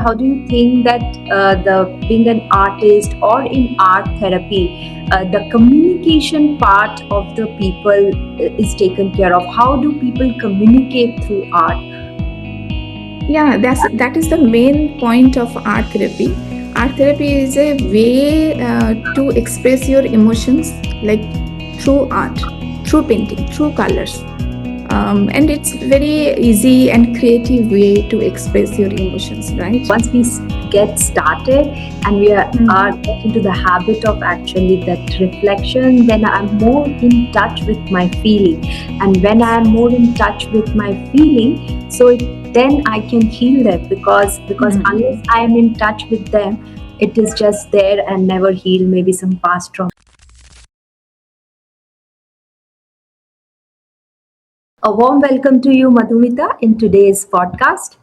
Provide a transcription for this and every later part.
how do you think that the being an artist or in art therapy, the communication part of the people is taken care of? How do people communicate through art? Yeah, that is the main point of art therapy. Art therapy is a way to express your emotions, like through art, through painting, through colors. And it's very easy and creative way to express your emotions, right? Once we get started and we are get into the habit of actually that reflection, then I'm more in touch with my feeling. And when I'm more in touch with my feeling, then I can heal them, because unless I am in touch with them, it is just there and never heal maybe some past trauma. A warm welcome to you, Madhumita, in today's podcast.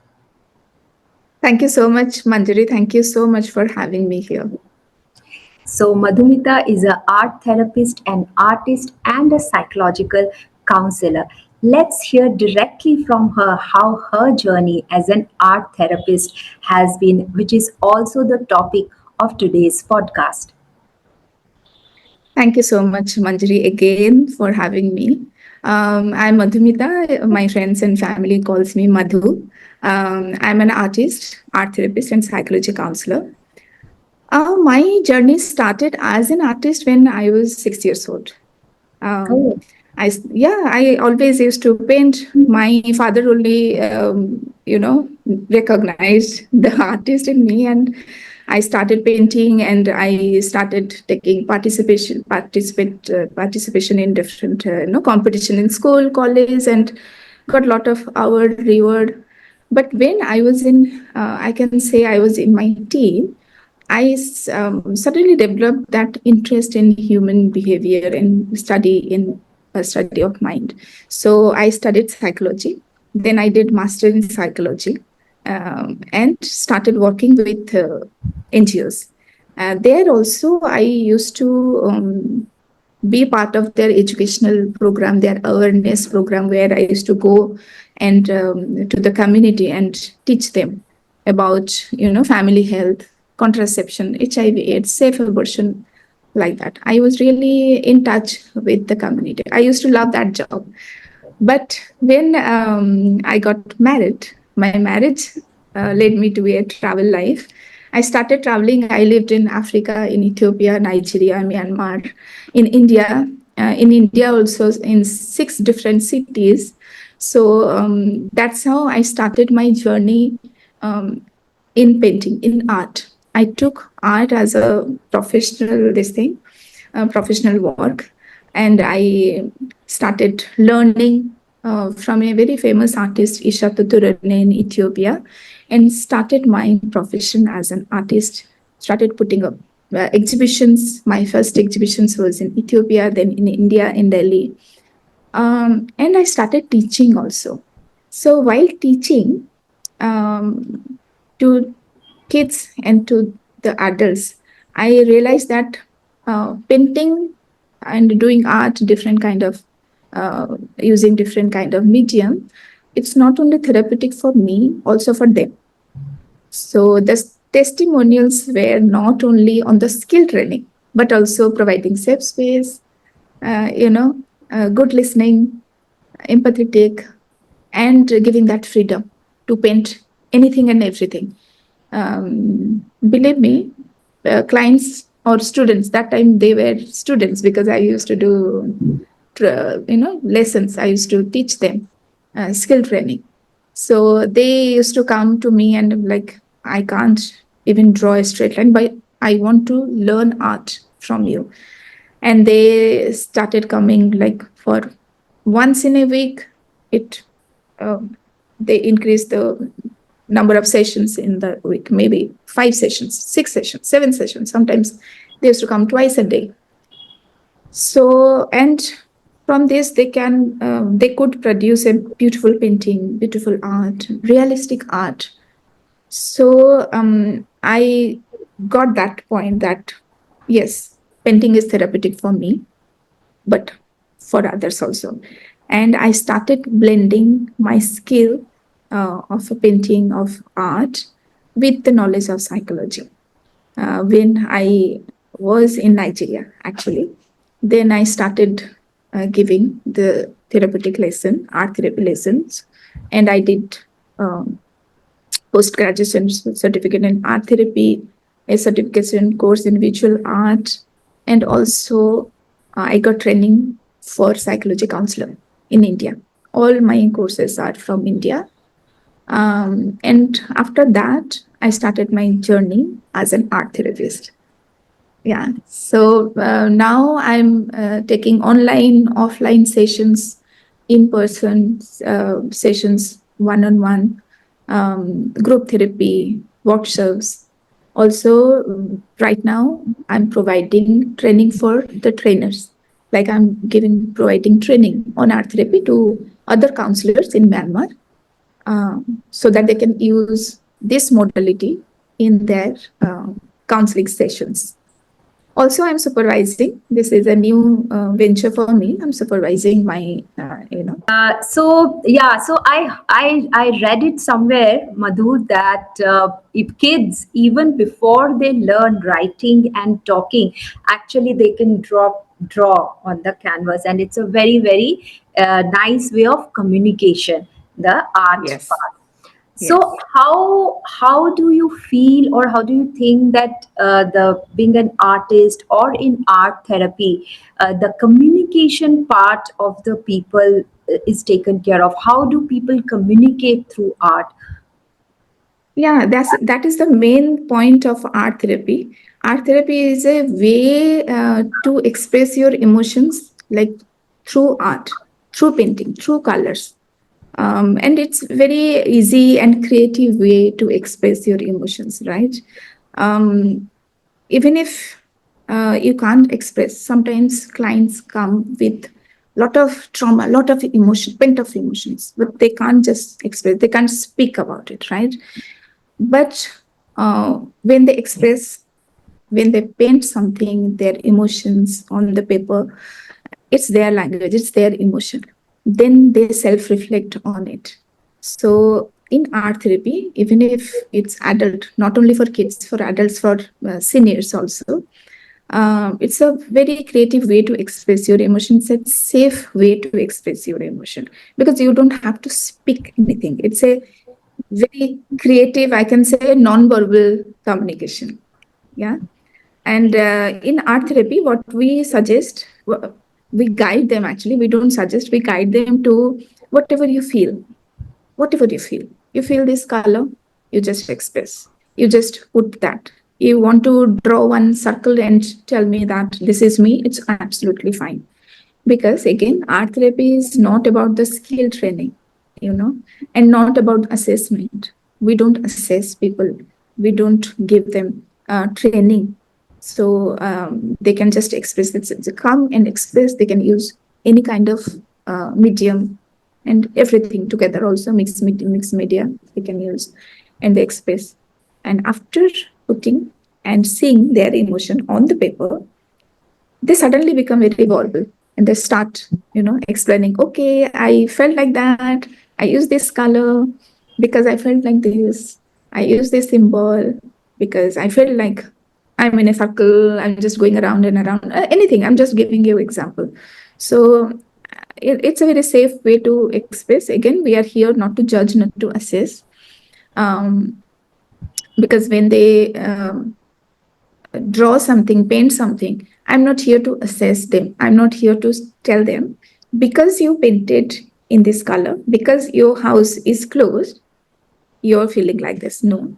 Thank you so much, Manjari. Thank you so much for having me here. So, Madhumita is an art therapist, an artist, and a psychological counselor. Let's hear directly from her how her journey as an art therapist has been, which is also the topic of today's podcast. Thank you so much, Manjari, again for having me. I'm Madhumita. My friends and family calls me Madhu. I'm an artist, art therapist, and psychology counselor. My journey started as an artist when I was 6 years old. Um, Oh, I always used to paint. My father only, recognized the artist in me, and I started painting, and I started taking participation in different, competition in school, college, and got a lot of award, reward. But when I was in, I can say I was in my teen, I suddenly developed that interest in human behavior and study of mind. So I studied psychology. Then I did master in psychology, and started working with NGOs. There also, I used to be part of their educational program, their awareness program, where I used to go and to the community and teach them about family health, contraception, HIV/AIDS, safe abortion, like that. I was really in touch with the community. I used to love that job. But when I got married, my marriage led me to a travel life. I started traveling. I lived in Africa, in Ethiopia, Nigeria, Myanmar, in India. In India, also in 6 different cities. So that's how I started my journey um, in painting, in art. I took art as a professional work, and I started learning from a very famous artist, Isha Tuturane in Ethiopia, and started my profession as an artist. Started putting up exhibitions. My first exhibitions was in Ethiopia, then in India, in Delhi. And I started teaching also. So while teaching to kids and to the adults, I realized that painting and doing art, different kind of using different kind of medium, it's not only therapeutic for me, also for them. So the testimonials were not only on the skill training, but also providing safe space, uh, you know, good listening, empathetic, and giving that freedom to paint anything and everything. Believe me, clients or students, that time they were students because I used to do lessons. I used to teach them skill training. So they used to come to me and I'm like, I can't even draw a straight line, but I want to learn art from you. And they started coming like for once in a week. It they increased the number of sessions in the week, maybe 5 sessions, 6 sessions, 7 sessions. Sometimes they used to come twice a day. So, and from this, they could produce a beautiful painting, beautiful art, realistic art. So, I got that point that yes, painting is therapeutic for me, but for others also. And I started blending my skill of painting, of art, with the knowledge of psychology. When I was in Nigeria, actually, then I started giving the therapeutic lesson, art therapy lessons, and I did um, post graduation certificate in art therapy, a certification course in visual art, and also I got training for psychology counselor in India. All my courses are from India. And after that, I started my journey as an art therapist. Yeah. So now I'm taking online, offline sessions, in person sessions, one on one, group therapy, workshops. Also, right now, I'm providing training for the trainers. Like providing training on art therapy to other counselors in Myanmar, so that they can use this modality in their counseling sessions. Also, I'm supervising. This is a new venture for me. I'm supervising my. So I read it somewhere, Madhu, that if kids, even before they learn writing and talking, actually they can draw on the canvas, and it's a very nice way of communication, the art Yes. part. So Yes. how do you feel, or how do you think that the being an artist or in art therapy, the communication part of the people is taken care of? How do people communicate through art? Yeah, that is the main point of art therapy. Art therapy is a way to express your emotions, like through art, through painting, through colors. And it's very easy and creative way to express your emotions, right? Um, Even if you can't express, sometimes clients come with lot of trauma, lot of emotion, pent up emotions, but they can't just express, they can't speak about it, right? But when they express, when they paint something, their emotions on the paper, it's their language, it's their emotion, then they self reflect on it. So in art therapy, even if it's adult, not only for kids, for adults, for seniors also, it's a very creative way to express your emotions. It's a safe way to express your emotion because you don't have to speak anything. It's a very creative, I can say, non-verbal communication. Yeah. And in art therapy, what we suggest, we guide them, actually. We don't suggest, we guide them to whatever you feel. Whatever you feel. You feel this color, you just express. You just put that. You want to draw one circle and tell me that this is me, it's absolutely fine. Because again, art therapy is not about the skill training, you know, and not about assessment. We don't assess people, we don't give them training. So they can just express it. They come and express, they can use any kind of medium and everything together, also mixed media they can use, and they express. And after putting and seeing their emotion on the paper, they suddenly become very vulnerable, and they start, explaining, okay, I felt like that, I use this color because I felt like this, I use this symbol because I felt like I'm in a circle, I'm just going around and around, anything, I'm just giving you example. So it's a very safe way to express. Again, we are here not to judge, not to assess, um, because when they draw something, paint something, I'm not here to assess them. I'm not here to tell them, because you painted in this color, because your house is closed, you're feeling like this. No,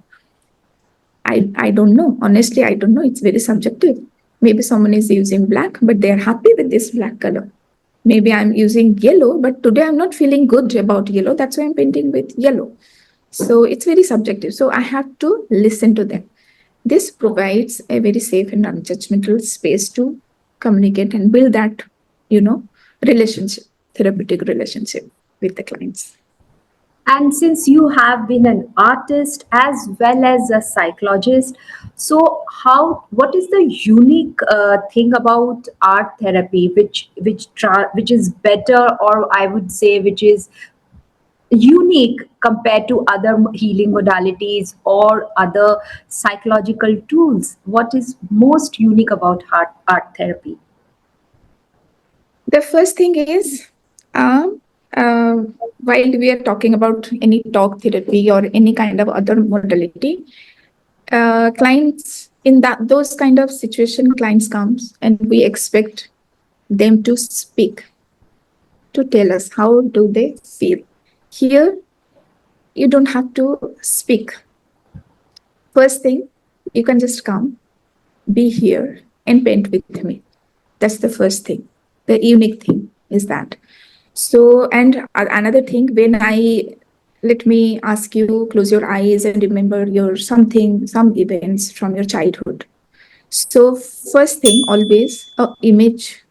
I don't know. Honestly, I don't know. It's very subjective. Maybe someone is using black, but they're happy with this black color. Maybe I'm using yellow, but today I'm not feeling good about yellow. That's why I'm painting with yellow. So it's very subjective. So I have to listen to them. This provides a very safe and non-judgmental space to communicate and build that, relationship, therapeutic relationship with the clients. And since you have been an artist as well as a psychologist, so what is the unique thing about art therapy, which is better, or I would say which is unique compared to other healing modalities or other psychological tools? What is most unique about art therapy? The first thing is, um, uh, while we are talking about any talk therapy or any kind of other modality, clients in that those kind of situation, clients comes and we expect them to speak, to tell us how do they feel. Here, you don't have to speak. First thing, you can just come, be here, and paint with me. That's the first thing. The unique thing is that. So, and another thing, when I let me ask you, close your eyes and remember your something, some events from your childhood. So, first thing, always a image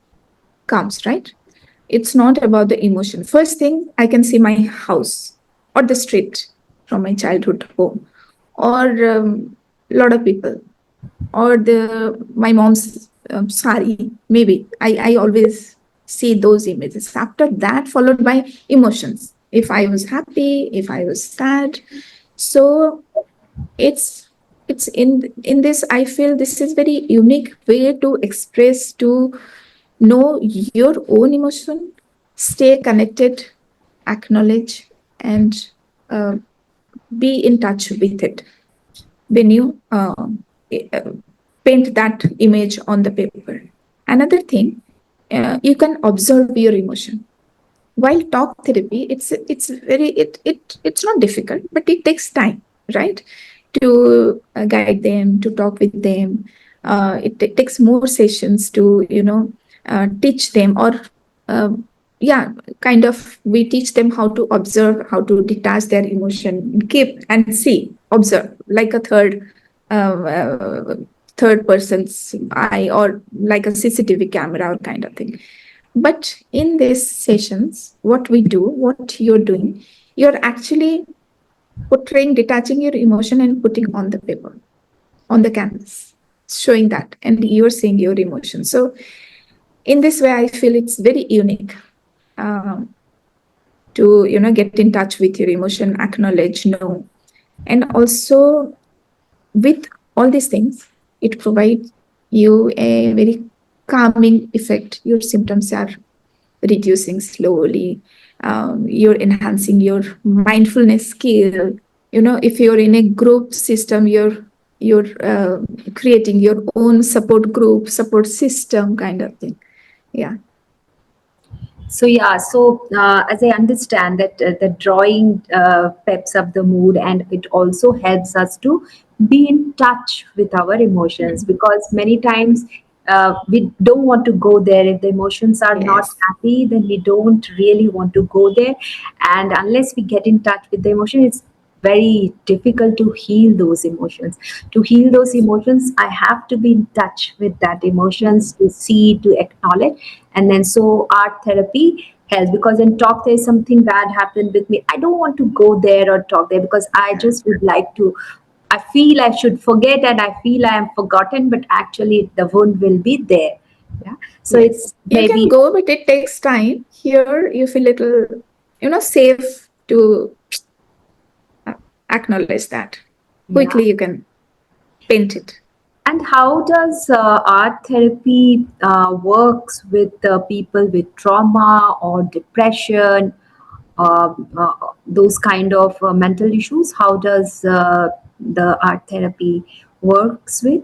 comes, right? It's not about the emotion. First thing, I can see my house or the street from my childhood home, or a lot of people, or the my mom's sari. Maybe I always see those images. After that, followed by emotions. If I was happy, if I was sad, so it's it's in this. I feel this is very unique way to express, to know your own emotion, stay connected, acknowledge, and uh, be in touch with it when you uh, paint that image on the paper. Another thing, you can observe your emotion. While talk therapy, it's very it's not difficult, but it takes time, right? To guide them, to talk with them. It takes more sessions to teach them, or uh, yeah, kind of we teach them how to observe, how to detach their emotion, keep and see, observe like a uh, uh, third person's eye, or like a CCTV camera or kind of thing. But in these sessions, what we do, what you're doing, you're actually portraying, detaching your emotion and putting on the paper, on the canvas, showing that, and you're seeing your emotion. So in this way, I feel it's very unique to get in touch with your emotion, acknowledge, know, and also with all these things, it provides you a very calming effect. Your symptoms are reducing slowly. You're enhancing your mindfulness skill. If you're in a group system, you're creating your own support group, support system kind of thing. Yeah. So yeah, as I understand that the drawing peps up the mood, and it also helps us to be in touch with our emotions, because many times we don't want to go there. If the emotions are not Yes. happy, then we don't really want to go there, and unless we get in touch with the emotion, it's very difficult to heal those emotions. To heal those emotions, I have to be in touch with that emotions, to see, to acknowledge. And then so art therapy helps, because in talk there's something bad happened with me, I don't want to go there or talk there, because I Yeah. just would like to, I feel I should forget, and I feel I am forgotten, but actually the wound will be there. Yeah, so Yes. it's You can maybe. go, but it takes time. Here, you feel little, safe to acknowledge that. Yeah. Quickly, you can paint it. And how does art therapy works with people with trauma or depression, those kind of mental issues? How does the art therapy works with?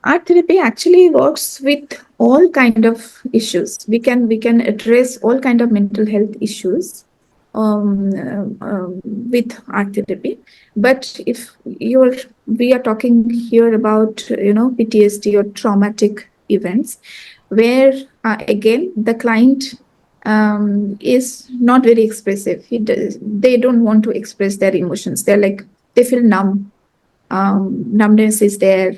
Art therapy actually works with all kind of issues. We can address all kind of mental health issues with art therapy. But if you're we are talking here about PTSD or traumatic events, where again the client is not very expressive. They don't want to express their emotions. They're like, they feel numb. Numbness is there.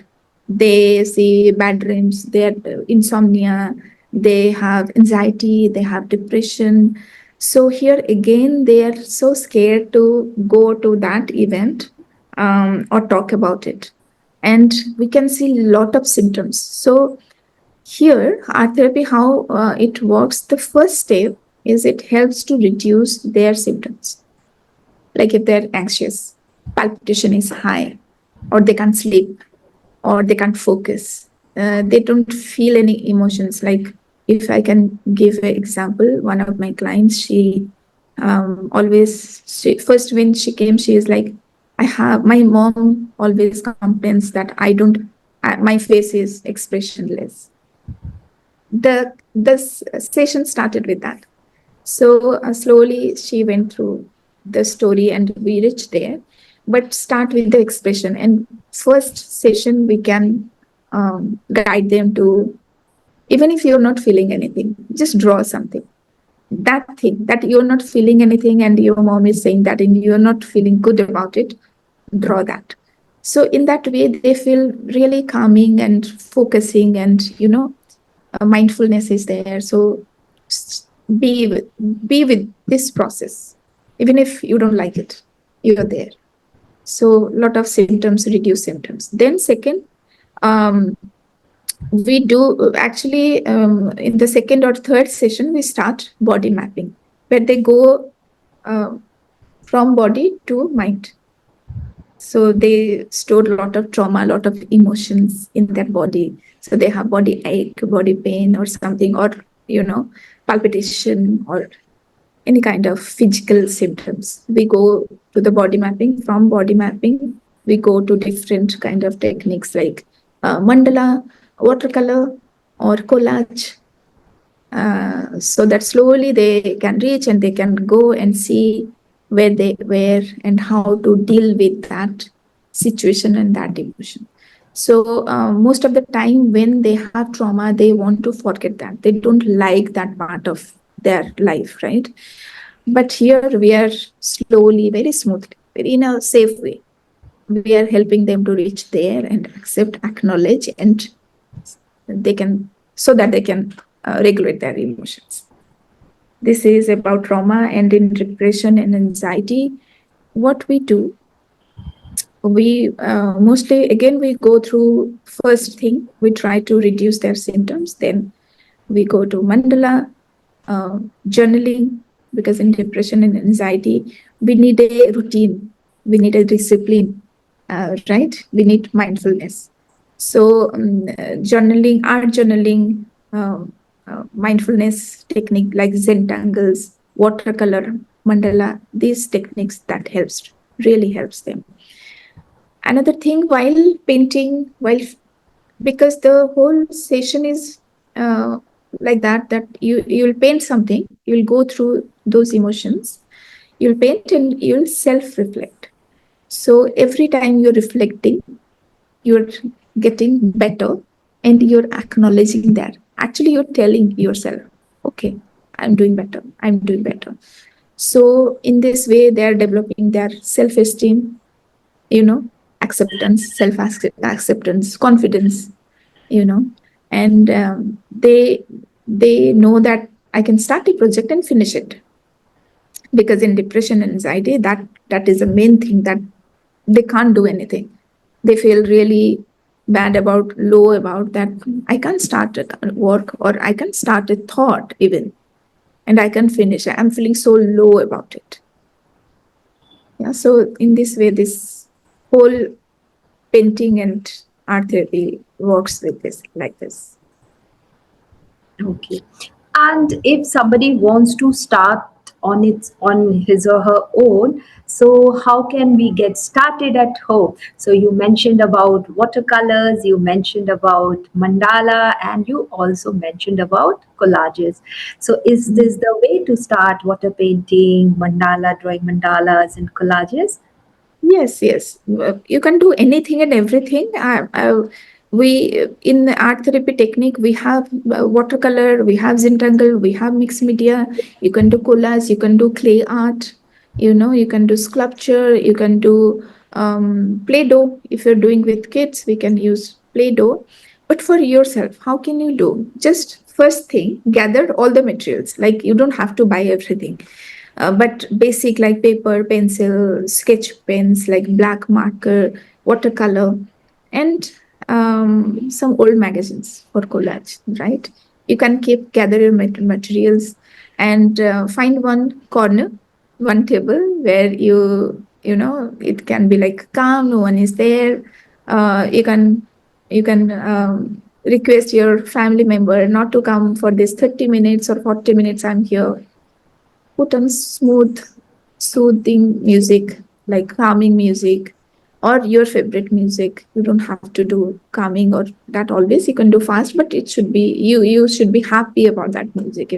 They see bad dreams, they have insomnia, they have anxiety, they have depression. So here again, they are so scared to go to that event or talk about it. And we can see a lot of symptoms. So here, art therapy, how it works, the first step is it helps to reduce their symptoms. Like if they're anxious, palpitation is high, or they can't sleep, or they can't focus. They don't feel any emotions. Like if I can give an example, one of my clients, first when she came, she is like, my mom always complains that I don't, my face is expressionless. The session started with that. So slowly she went through the story and we reached there. But start with the expression. And first session, we can guide them to, even if you're not feeling anything, just draw something. That thing that you're not feeling anything and your mom is saying that and you're not feeling good about it, draw that. So in that way, they feel really calming and focusing, and mindfulness is there. So be with, be with this process, even if you don't like it, you're there. So a lot of symptoms, reduce symptoms. Then second, um, we do actually, in the second or third session, we start body mapping, where they go uh, from body to mind. So they store a lot of trauma, a lot of emotions in their body. So they have body ache, body pain, or something, or palpitation, or any kind of physical symptoms. We go to the body mapping. From body mapping, we go to different kind of techniques like mandala, watercolor, or collage, so that slowly they can reach and they can go and see where they were and how to deal with that situation and that emotion. So most of the time when they have trauma, they want to forget that. They don't like that part of their life, right? But here we are slowly, very smoothly, very in a safe way, we are helping them to reach there and accept, acknowledge, and they can, so that they can regulate their emotions. This is about trauma. And in depression and anxiety, what we do, we mostly, again, we go through, first thing, we try to reduce their symptoms. Then we go to mandala, journaling, because in depression and anxiety, we need a routine, we need a discipline, right? We need mindfulness. So journaling, art journaling, mindfulness technique like Zentangles, watercolor, mandala, these techniques that helps, really helps them. Another thing, while painting, because the whole session is like that you'll paint something, you'll go through those emotions, you'll paint and you'll self-reflect. So every time you're reflecting, you're getting better, and you're acknowledging that. Actually, you're telling yourself, okay, I'm doing better, I'm doing better. So in this way, they're developing their self-esteem, acceptance, self-acceptance, confidence, and they know that I can start a project and finish it. Because in depression and anxiety, that is the main thing, that they can't do anything. They feel really bad about, low about that. I can't start a work, or I can start a thought even, and I can finish. I'm feeling so low about it. Yeah. So in this way, this whole painting and art therapy works with this, like this. Okay. And if somebody wants to start on his or her own, so how can we get started at home? So you mentioned about watercolors, you mentioned about mandala, and you also mentioned about collages. So is this the way to start water painting, mandala, drawing mandalas and collages? Yes, yes. You can do anything and everything. We in the art therapy technique, we have watercolor, we have zintangle, we have mixed media. You can do collage, you can do clay art. You can do sculpture, you can do play-doh. If you're doing with kids, we can use play-doh. But for yourself, how can you do? Just first thing, gather all the materials. Like you don't have to buy everything, but basic like paper, pencil, sketch pens, like black marker, watercolor, and some old magazines for collage, right? You can keep gather your materials and find one corner. one table where it can be like calm, no one is there. You can request your family member not to come for this 30 minutes or 40 minutes. I'm here. Put on smooth, soothing music, like calming music, or your favorite music. You don't have to do calming or that always. You can do fast, but it should be you should be happy about that music.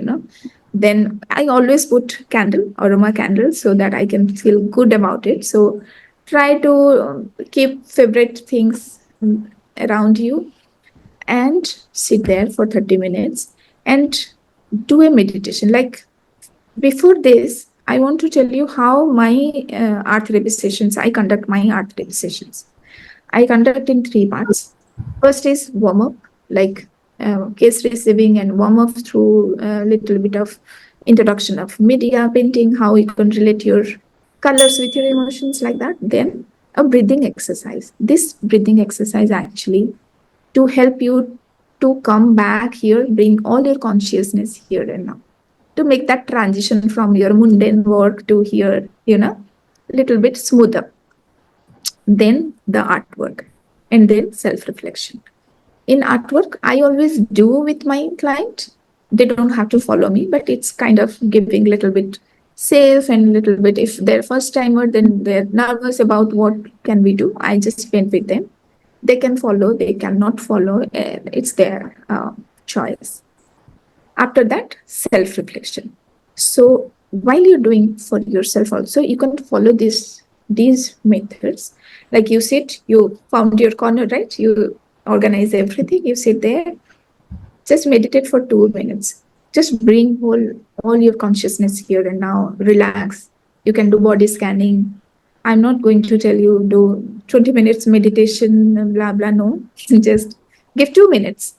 Then I always put aroma candle, so that I can feel good about it. So try to keep favorite things around you and sit there for 30 minutes and do a meditation. Like before this, I want to tell you how my art therapy sessions, I conduct my art therapy sessions. I conduct in three parts. First is warm up, like case receiving and warm up through a little bit of introduction of media, painting, how you can relate your colors with your emotions, like that. Then a breathing exercise. This breathing exercise actually to help you to come back here, bring all your consciousness here and now, to make that transition from your mundane work to here, little bit smoother. Then the artwork, and then self reflection. In artwork, I always do with my client. They don't have to follow me, but it's kind of giving little bit safe and little bit, if they're first timer, then they're nervous about what can we do. I just paint with them. They can follow, they cannot follow. It's their choice. After that, self reflection. So while you're doing for yourself also, you can follow these methods. Like you sit, you found your corner, right? You organize everything, you sit there, just meditate for 2 minutes. Just bring all your consciousness here and now. Relax. You can do body scanning. I'm not going to tell you do 20 minutes meditation, blah blah. No, just give 2 minutes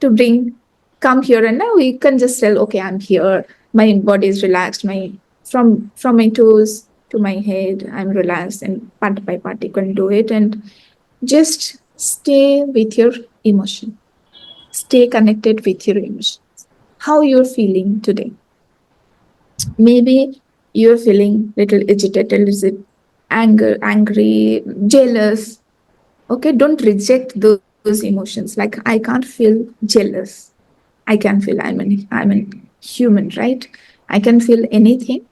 to bring come here and now. You can just tell, okay, I'm here. My body is relaxed. My from my toes to my head, I'm relaxed, and part by part you can do it, and just stay with your emotion. Stay connected with your emotions. How you're feeling today. Maybe you're feeling little agitated, is it angry, jealous. Okay, don't reject those emotions. Like I can't feel jealous. I can feel I'm an human, right? I can feel anything.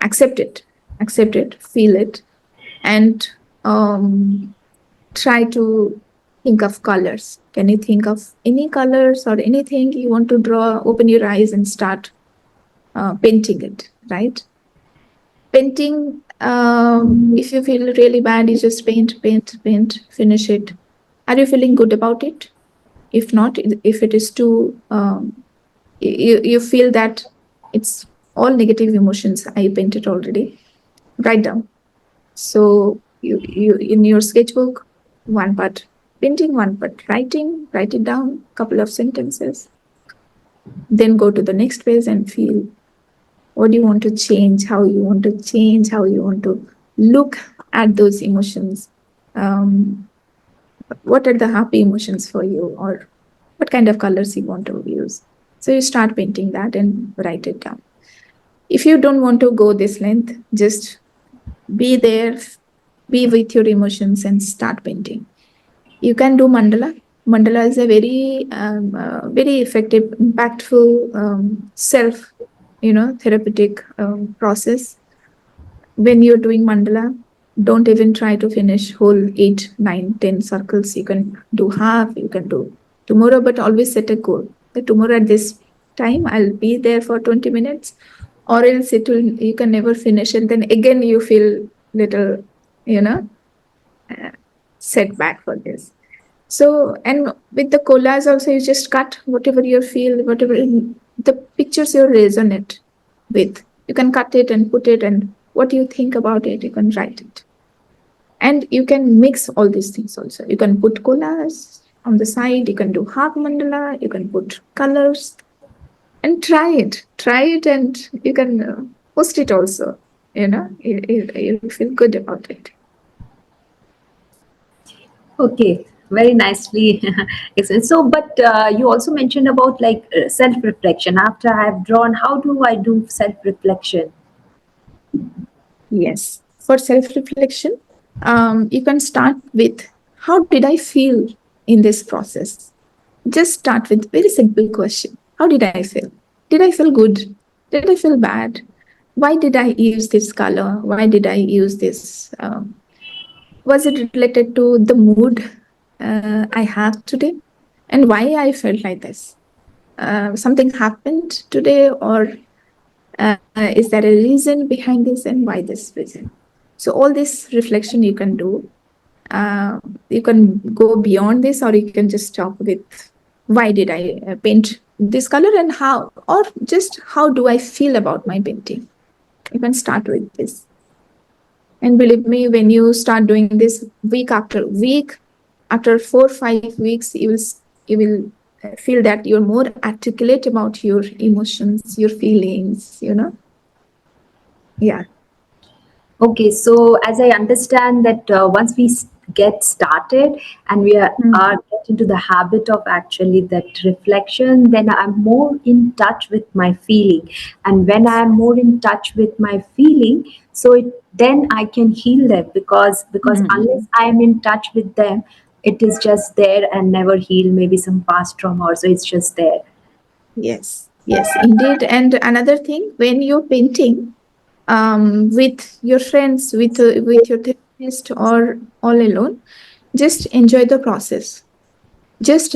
Accept it. Accept it, feel it, and try to think of colors. Can you think of any colors or anything you want to draw? Open your eyes and start painting it, right? Painting, if you feel really bad, you just paint, paint, paint, finish it. Are you feeling good about it? If not, if it is too, you feel that it's all negative emotions, I painted already, write down. So you in your sketchbook, one part painting, one part writing, write it down, couple of sentences. Then go to the next page and feel what do you want to change, how you want to change, how you want to look at those emotions. Um, what are the happy emotions for you, or what kind of colors you want to use. So you start painting that and write it down. If you don't want to go this length, just be there, be with your emotions and start painting. You can do mandala. Mandala is a very effective, impactful self, therapeutic process. When you're doing mandala, don't even try to finish whole 8, 9, 10 circles. You can do half, you can do tomorrow, but always set a goal. That tomorrow at this time, I'll be there for 20 minutes, or else you can never finish. And then again, you feel little, uh, setback for this. So, and with the collage also, you just cut whatever you feel, whatever the pictures you resonate with. You can cut it and put it, and what you think about it, you can write it. And you can mix all these things also. You can put collage on the side, you can do half mandala, you can put colors, and try it. Try it, and you can post it also. You feel good about it. Okay, very nicely explained. So, but you also mentioned about like self reflection. After I have drawn, how do I do self reflection? Yes. For self reflection, you can start with how did I feel in this process? Just start with very simple question. How did I feel? Did I feel good? Did I feel bad? Why did I use this color? Why did I use this? Was it related to the mood I have today? And why I felt like this? Something happened today, or is there a reason behind this, and why this reason? So all this reflection you can do. uh, you can go beyond this, or you can just talk with why did I paint this color, and how, or just how do I feel about my painting. You can start with this, and believe me, when you start doing this week after week, after 4 5 weeks, you will feel that you're more articulate about your emotions, your feelings, yeah. Okay, so as I understand that once we get started and are Mm. get into the habit of actually that reflection, then I'm more in touch with my feeling. And when I'm more in touch with my feeling, so then I can heal them, because unless Mm. I am in touch with them, it is just there and never heal. Maybe some past trauma, or so it's just there. Yes, yes, indeed. And another thing, when you're painting, with your friends, with your therapist, or all alone, just enjoy the process. Just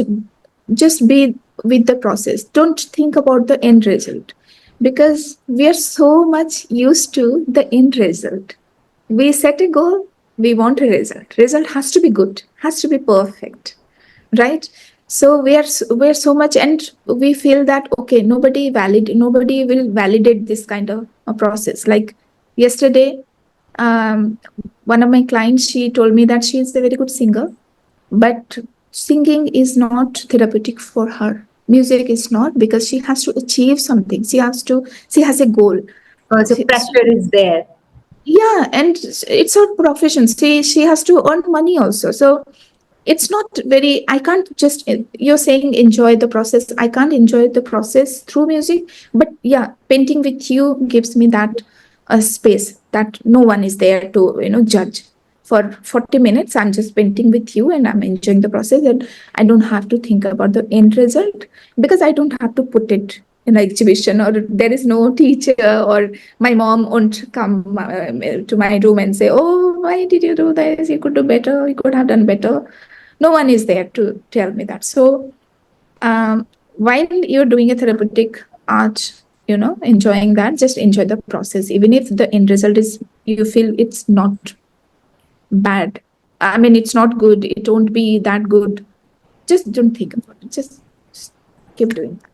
just be with the process. Don't think about the end result, because we are so much used to the end result. We set a goal, we want a result. Result has to be good, has to be perfect, right? So we're so much, and we feel that okay, nobody will validate this kind of a process. Like yesterday, um, one of my clients, she told me that she is a very good singer, but singing is not therapeutic for her. Music is not, because she has to achieve something. She has a goal. So pressure is there. Yeah, and it's her profession. She has to earn money also. So it's not very, I can't just, you're saying enjoy the process, I can't enjoy the process through music. But yeah, painting with you gives me that space, that no one is there to judge. For 40 minutes I'm just painting with you, and I'm enjoying the process, and I don't have to think about the end result, because I don't have to put it in an exhibition, or there is no teacher, or my mom won't come to my room and say, oh, why did you do this, you could do better, you could have done better. No one is there to tell me that. So while you're doing a therapeutic art, enjoying that, just enjoy the process, even if the end result is, you feel it's not bad. I mean, it's not good, it won't be that good. Just don't think about it, just keep doing that.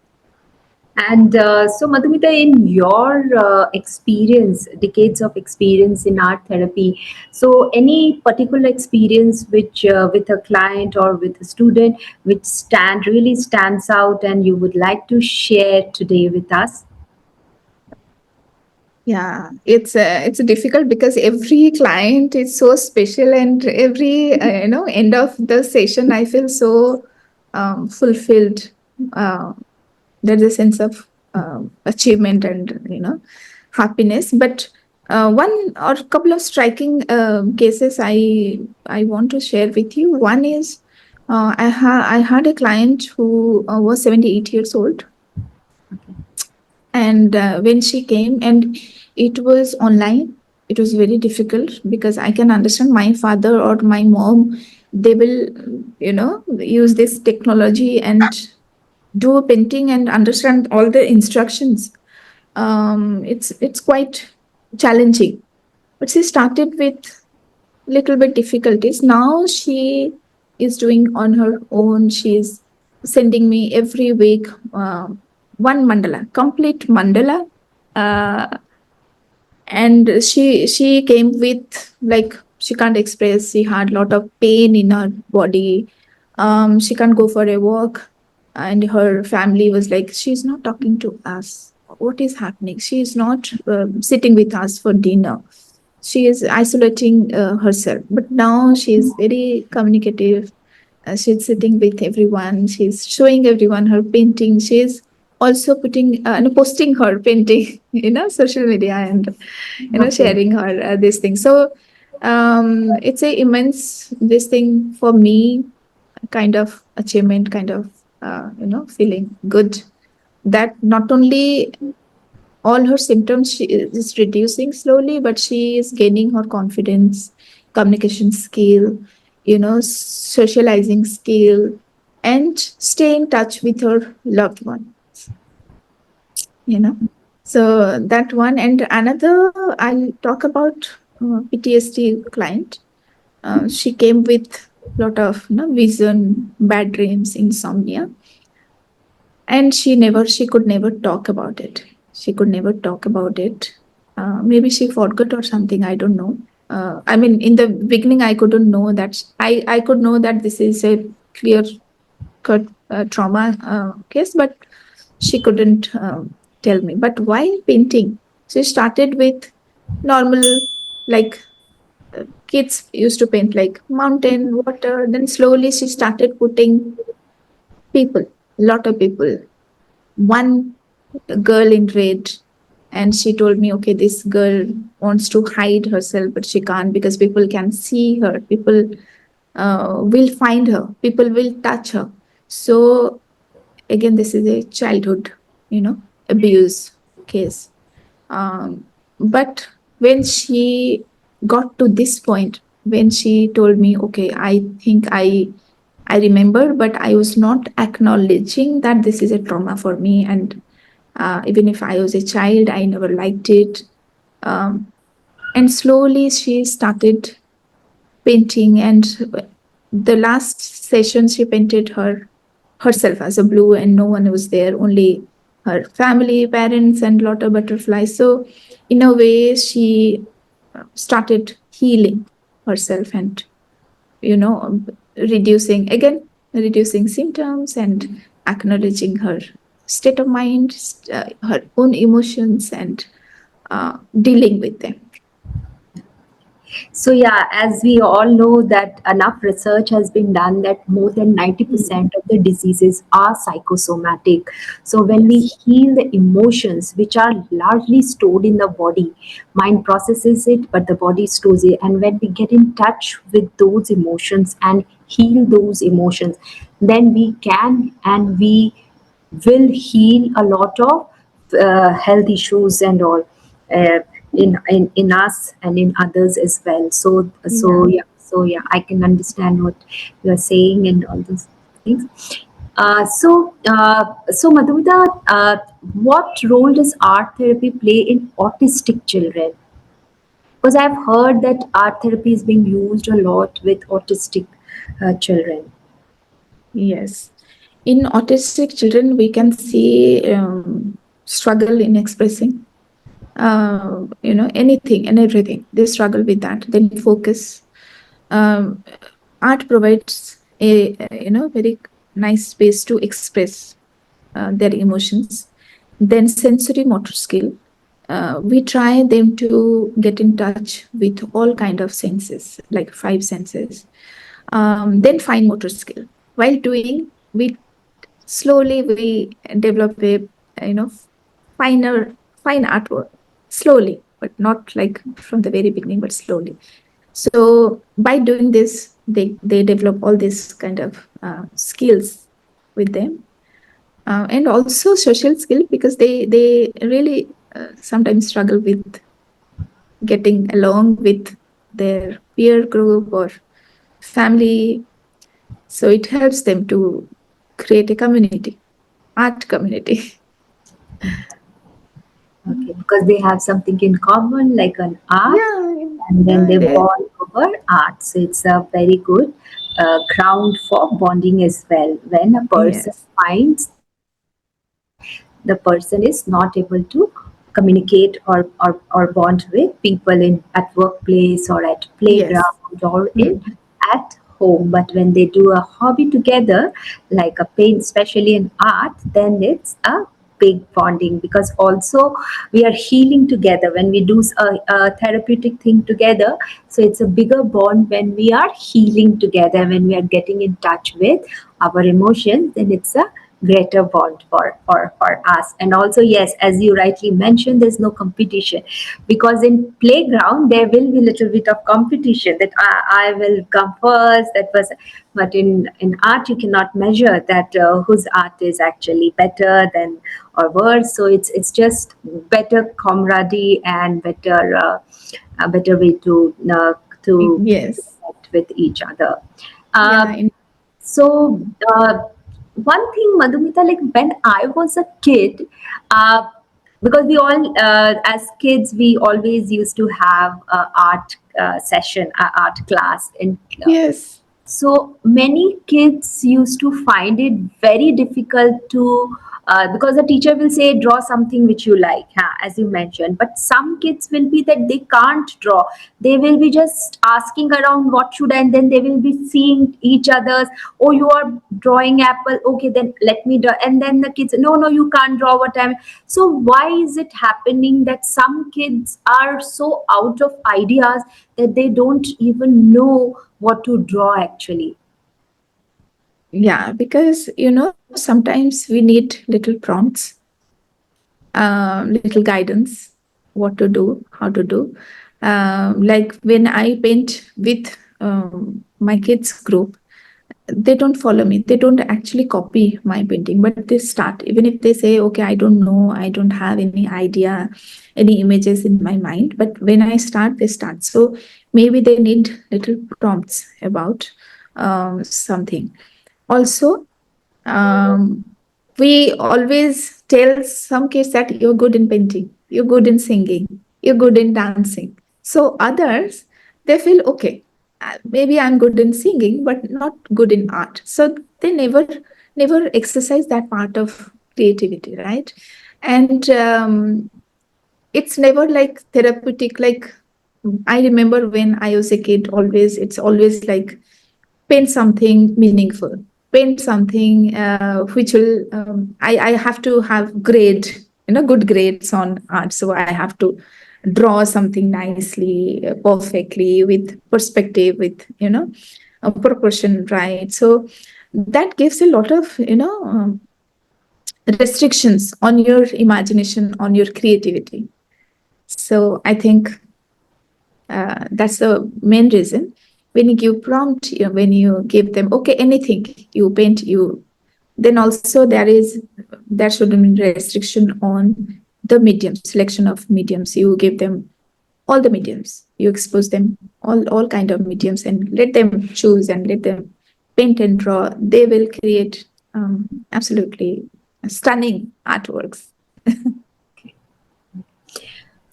And so, Madhumita, in your experience, decades of experience in art therapy, so any particular experience which with a client or with a student which really stands out and you would like to share today with us? Yeah, it's difficult, because every client is so special, and every end of the session I feel so fulfilled. Uh, there's a sense of achievement and happiness. But one or couple of striking cases I want to share with you. One is, I had a client who was 78 years old, and when she came, and it was online, it was very difficult, because I can understand my father or my mom, they will use this technology and do a painting and understand all the instructions. It's quite challenging. But she started with little bit difficulties. Now she is doing on her own. She's sending me every week one mandala, complete mandala. Uh, and she came with, like, she can't express, she had a lot of pain in her body. She can't go for a walk, and her family was like, she's not talking to us, what is happening, she's not sitting with us for dinner, she is isolating herself. But now she is very communicative. She's sitting with everyone, she's showing everyone her painting, she's also putting and posting her painting social media, and Okay. sharing her this thing. So it's a immense this thing for me, kind of achievement, kind of feeling good, that not only all her symptoms she is reducing slowly, but she is gaining her confidence, communication skill, socializing skill, and stay in touch with her loved one, you know. So that one. And another, I'll talk about PTSD client. She came with lot of vision, bad dreams, insomnia, and she could never talk about it. She could never talk about it. Maybe she forgot or something, I don't know. I mean, in the beginning I couldn't know that. I could know that this is a clear cut trauma case, but she couldn't tell me. But while painting, she started with normal, like kids used to paint, like mountain, water. Then slowly she started putting people, lot of people. One girl in red, and she told me, okay, this girl wants to hide herself, but she can't because people can see her. People will find her. People will touch her. So again, this is a childhood, abuse case. But when she got to this point, when she told me, okay, I think I remember, but I was not acknowledging that this is a trauma for me, and even if I was a child, I never liked it. And slowly she started painting, and the last session she painted herself as a blue, and no one was there, only her family, parents, and lot of butterflies. So in a way, she started healing herself, and you know reducing, again, reducing symptoms, and acknowledging her state of mind, her own emotions, and dealing with them. So yeah, as we all know that enough research has been done that more than 90% of the diseases are psychosomatic. So when we Yes. heal the emotions which are largely stored in the body, mind processes it, but the body stores it. And when we get in touch with those emotions and heal those emotions, then we can and we will heal a lot of health issues and all, uh, in us and in others as well. So Yeah. so yeah, I can understand what you are saying and all those things. So Madhumita, what role does art therapy play in autistic children? Because I've heard that art therapy is being used a lot with autistic children. Yes. In autistic children, we can see struggle in expressing, anything and everything. They struggle with that. Then focus. Um, Art provides a very nice space to express their emotions. Then sensory motor skill. We try them to get in touch with all kind of senses, like five senses. Then fine motor skill. While doing, we slowly we develop a finer fine artwork, slowly, but not like from the very beginning, but slowly. So by doing this, they develop all these kind of skills with them, and also social skill, because they really sometimes struggle with getting along with their peer group or family. So it helps them to create a community, art community. Okay, because they have something in common like an art, Yeah, and then yeah, they bond over art. So it's a very good ground for bonding as well. When a person yes, finds that the person is not able to communicate or bond with people in at workplace or at yes. playground or in Mm. at home, but when they do a hobby together like a paint, especially in art, then it's a big bonding, because also we are healing together when we do a therapeutic thing together. So it's a bigger bond when we are healing together, when we are getting in touch with our emotions, then it's a greater bond for us. And also, yes, as you rightly mentioned, there's no competition, because in playground there will be little bit of competition, that I will come first, that was, but in art you cannot measure that, whose art is actually better than or worse. So it's just better camaraderie and better, a better way to Yes. connect with each other. Yeah. uh, so, one thing, Madhumita, like when I was a kid, uh, because we all, as kids, we always used to have art session, art class in. Yes. So many kids used to find it very difficult to, because the teacher will say draw something which you like, huh, as you mentioned. But some kids will be that they can't draw. They will be just asking around what should I, and then they will be seeing each other's. Oh, you are drawing apple. Okay, then let me draw. And then the kids, no, no, you can't draw what I'm. So why is it happening that some kids are so out of ideas that they don't even know what to draw actually? Yeah, because sometimes we need little prompts, little guidance, what to do, how to do. Like when I paint with my kids group, they don't follow me. They don't actually copy my painting, but they start. Even if they say, "Okay, I don't know, I don't have any idea, any images in my mind," but when I start, they start. So maybe they need little prompts about something. Also, um, we always tell some kids that you're good in painting, you're good in singing, you're good in dancing. So others, they feel okay. Maybe I'm good in singing, but not good in art. So they never exercise that part of creativity, right? And it's never like therapeutic. Like I remember when I was a kid, always it's always like paint something meaningful, paint something which will I have to have grade, good grades on art, so I have to draw something nicely, perfectly, with perspective, with a proportion right. So that gives a lot of restrictions on your imagination, on your creativity. So I think that's the main reason. When you give prompt, when you give them okay anything, you paint, you then also there should be restriction on the medium, selection of mediums. You give them all the mediums, you expose them all kind of mediums, and let them choose and let them paint and draw. They will create absolutely stunning artworks.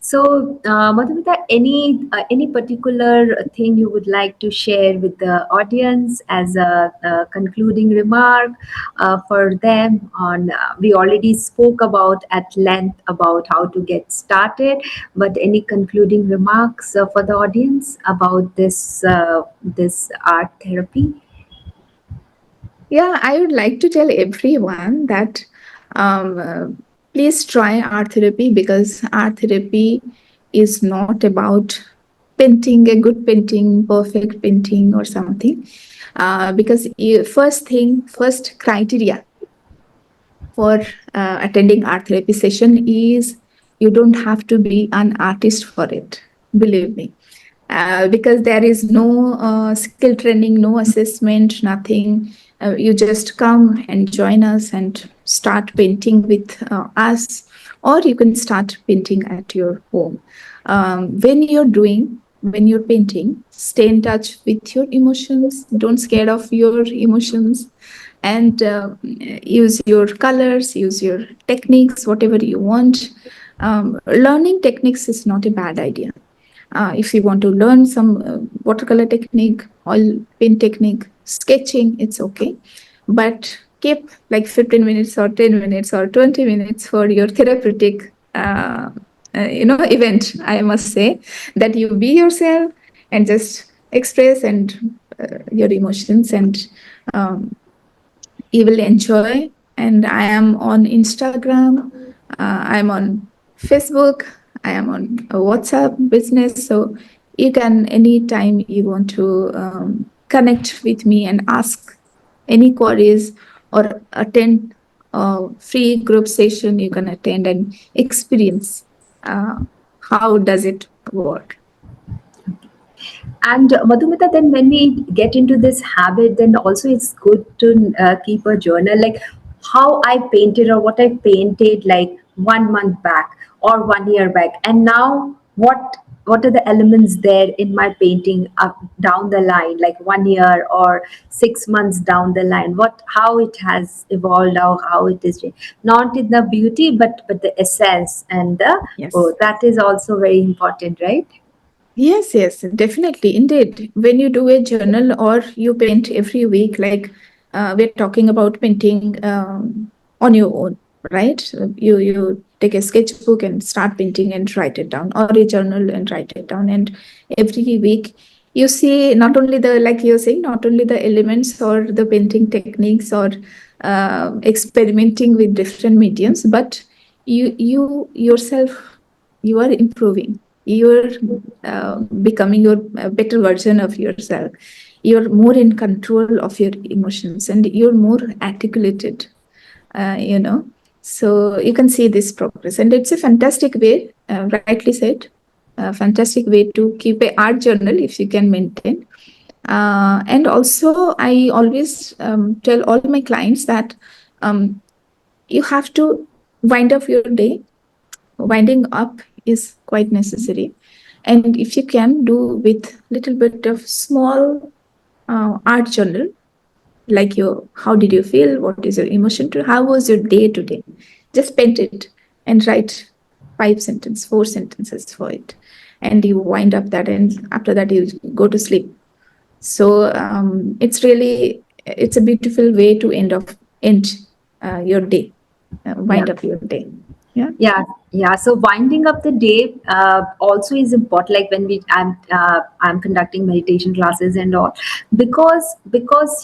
So, Madhumita, any particular thing you would like to share with the audience as a concluding remark for them? On we already spoke about at length about how to get started, but any concluding remarks for the audience about this art therapy? Yeah, I would like to tell everyone that um, uh, please try art therapy, because art therapy is not about painting a good painting, perfect painting, or something. Because first criteria for attending art therapy session is you don't have to be an artist for it. Believe me, because there is no skill training, no assessment, nothing. You just come and join us and start painting with us, or you can start painting at your home. When you're painting, stay in touch with your emotions. Don't scare of your emotions, and use your colors, use your techniques, whatever you want. Learning techniques is not a bad idea. If you want to learn some watercolor technique, oil paint technique, sketching, it's okay. But keep like 15 minutes or 10 minutes or 20 minutes for your therapeutic event. I must say that you be yourself and just express and your emotions, and um, you will enjoy. And I am on Instagram, I'm on Facebook, I am on WhatsApp business. So you can anytime you want to connect with me and ask any queries or attend free group session you can attend and experience uh, how does it work. And Madhumita, then when we get into this habit, then also it's good to keep a journal, like how I painted or what I painted like 1 month back or 1 year back, and now what are the elements there in my painting up down the line, like 1 year or 6 months down the line, what how it has evolved, how it is changed. Not in the beauty, but the essence and the Yes. that is also very important, right? Yes, yes, definitely. Indeed. When you do a journal or you paint every week, like we're talking about painting on your own, right? So you take a sketchbook and start painting and write it down, or a journal and write it down. And every week you see not only the, like you're saying, not only the elements or the painting techniques or experimenting with different mediums, but you yourself, you are improving. You're becoming your better version of yourself. You're more in control of your emotions and you're more articulated, you know. So you can see this progress, and it's a fantastic way, rightly said, a fantastic way to keep a art journal if you can maintain. And also, I always tell all my clients that um, you have to wind up your day. Winding up is quite necessary, and if you can do with little bit of small art journal, like your, how did you feel, what is your emotion, to how was your day today, just paint it and write 4 sentences for it, and you wind up that, and after that you go to sleep. So it's really, it's a beautiful way to end your day, Yeah. wind up your day. Yeah. Yeah, yeah. So winding up the day also is important. Like when I'm conducting meditation classes and all, because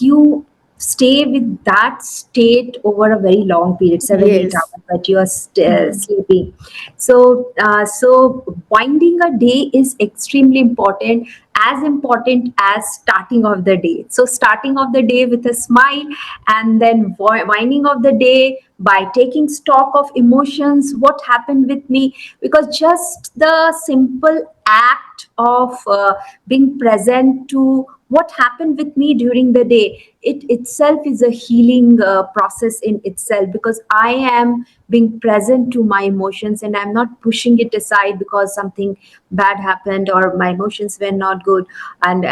you stay with that state over a very long period, 7 8 hours Yes. that you are Mm. sleeping. So winding a day is extremely important, as important as starting of the day. So starting of the day with a smile, and then winding of the day by taking stock of emotions, what happened with me, because just the simple act of being present to what happened with me during the day, it itself is a healing process in itself, because I am being present to my emotions and I'm not pushing it aside because something bad happened or my emotions were not good. And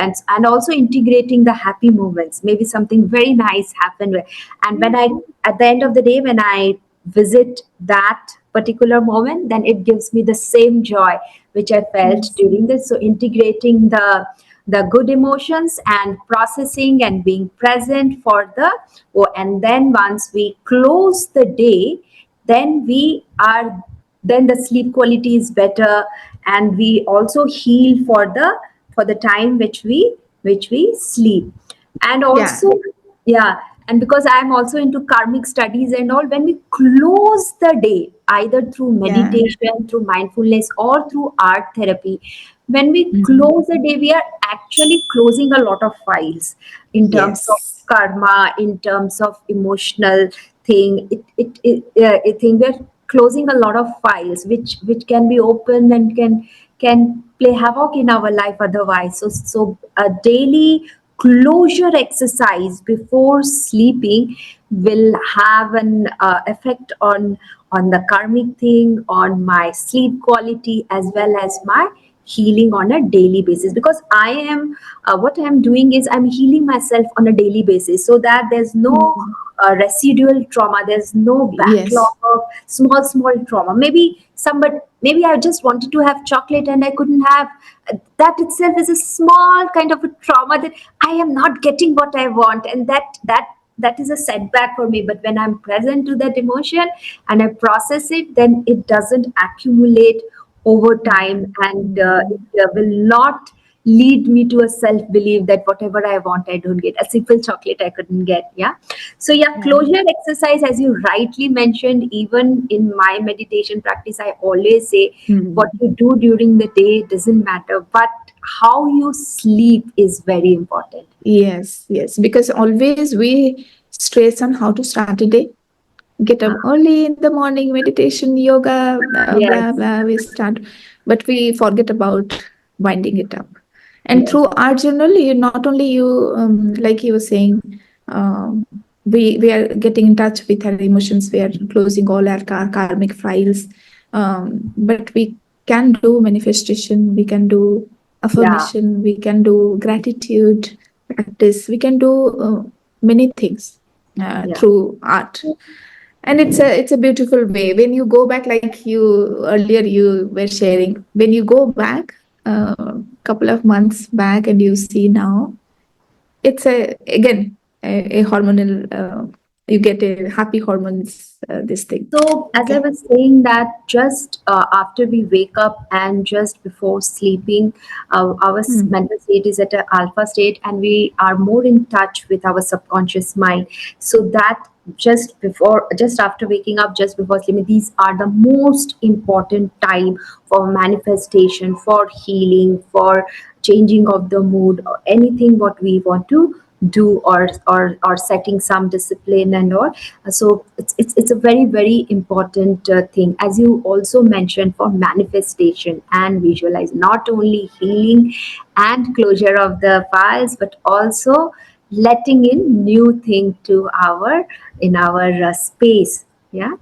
also integrating the happy moments, maybe something very nice happened, and when I, at the end of the day, when I visit that particular moment, then it gives me the same joy which I felt Yes. during this. So integrating the good emotions and processing and being present for the, oh, and then once we close the day, then we are, then the sleep quality is better, and we also heal for the time which we sleep. And Yeah. also, yeah, and because I am also into karmic studies and all, when we close the day either through Yeah. meditation, through mindfulness, or through art therapy, when we Mhm. close the day, we are actually closing a lot of files in terms of Yes. karma, in terms of emotional thing. I think we're closing a lot of files which can be opened and can play havoc in our life otherwise. So a daily closure exercise before sleeping will have an effect on the karmic thing, on my sleep quality, as well as my healing on a daily basis, because I am what I am doing is I'm healing myself on a daily basis, so that there's no Mhm. residual trauma, there's no backlog Yes. of small trauma. Maybe somebody, maybe I just wanted to have chocolate and I couldn't have. That itself is a small kind of a trauma, that I am not getting what I want, and that is a setback for me. But when I'm present to that emotion and I process it, then it doesn't accumulate over time, Mm. and Mm. it will not lead me to a self belief that whatever I want I don't get, a simple chocolate I couldn't get. Yeah. So yeah, Yeah. closure exercise, as you rightly mentioned, even in my meditation practice, I always say what Mm. you do during the day doesn't matter, but how you sleep is very important. Yes. Yes. Because always we stress on how to start a day, get up early in the morning, meditation, yoga, blah Yes, blah. We start, but we forget about winding it up. And yes, through art journal, you not only you like you were saying, um, we are getting in touch with our emotions. We are closing all our karmic files, but we can do manifestation. We can do yeah, affirmation. We can do gratitude practice. We can do many things yeah. through art, and it's a beautiful way when you go back, like you earlier you were sharing, when you go back a couple of months back and you see now, it's a again a hormonal you get a happy hormones, this thing. So, as I Okay. was saying, that just after we wake up and just before sleeping, our Hmm. mental state is at an alpha state, and we are more in touch with our subconscious mind. So that just before, just after waking up, just before sleeping, these are the most important time for manifestation, for healing, for changing of the mood, or anything what we want to do, or setting some discipline and all. So it's a very very important thing, as you also mentioned, for manifestation and visualize, not only healing and closure of the files, but also letting in new thing to our in our space. Yeah.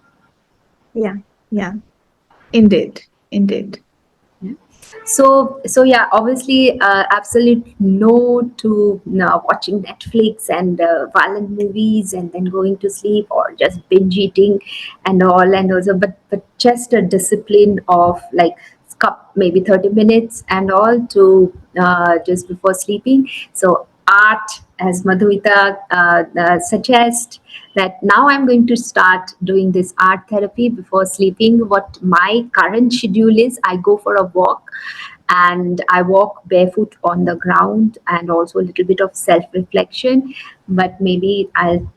Yeah, yeah, indeed, indeed. So yeah, obviously, absolute no to watching Netflix and violent movies and then going to sleep, or just binge eating and all, and also, but just a discipline of like cup maybe 30 minutes and all to just before sleeping. So art, as Madhumita suggests, that now I'm going to start doing this art therapy before sleeping. What my current schedule is, I go for a walk and I walk barefoot on the ground, and also a little bit of self reflection. But maybe I'll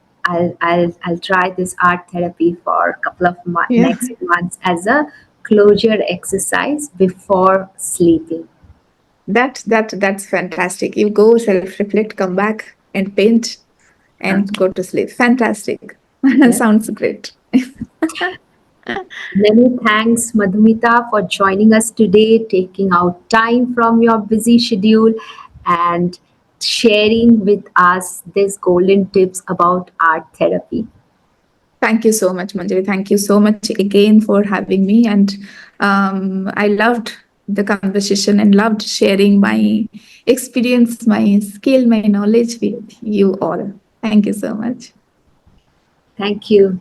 try this art therapy for a couple of Yeah, next months as a closure exercise before sleeping. that's fantastic. You go self reflect, come back and paint Uh, and go to sleep. Fantastic. yeah. Sounds great. Many thanks, Madhumita, for joining us today, taking out time from your busy schedule and sharing with us these golden tips about art therapy. Thank you so much, Manjari. Thank you so much again for having me. And I loved the conversation and loved sharing my experience, my skill, my knowledge with you all. Thank you so much. Thank you.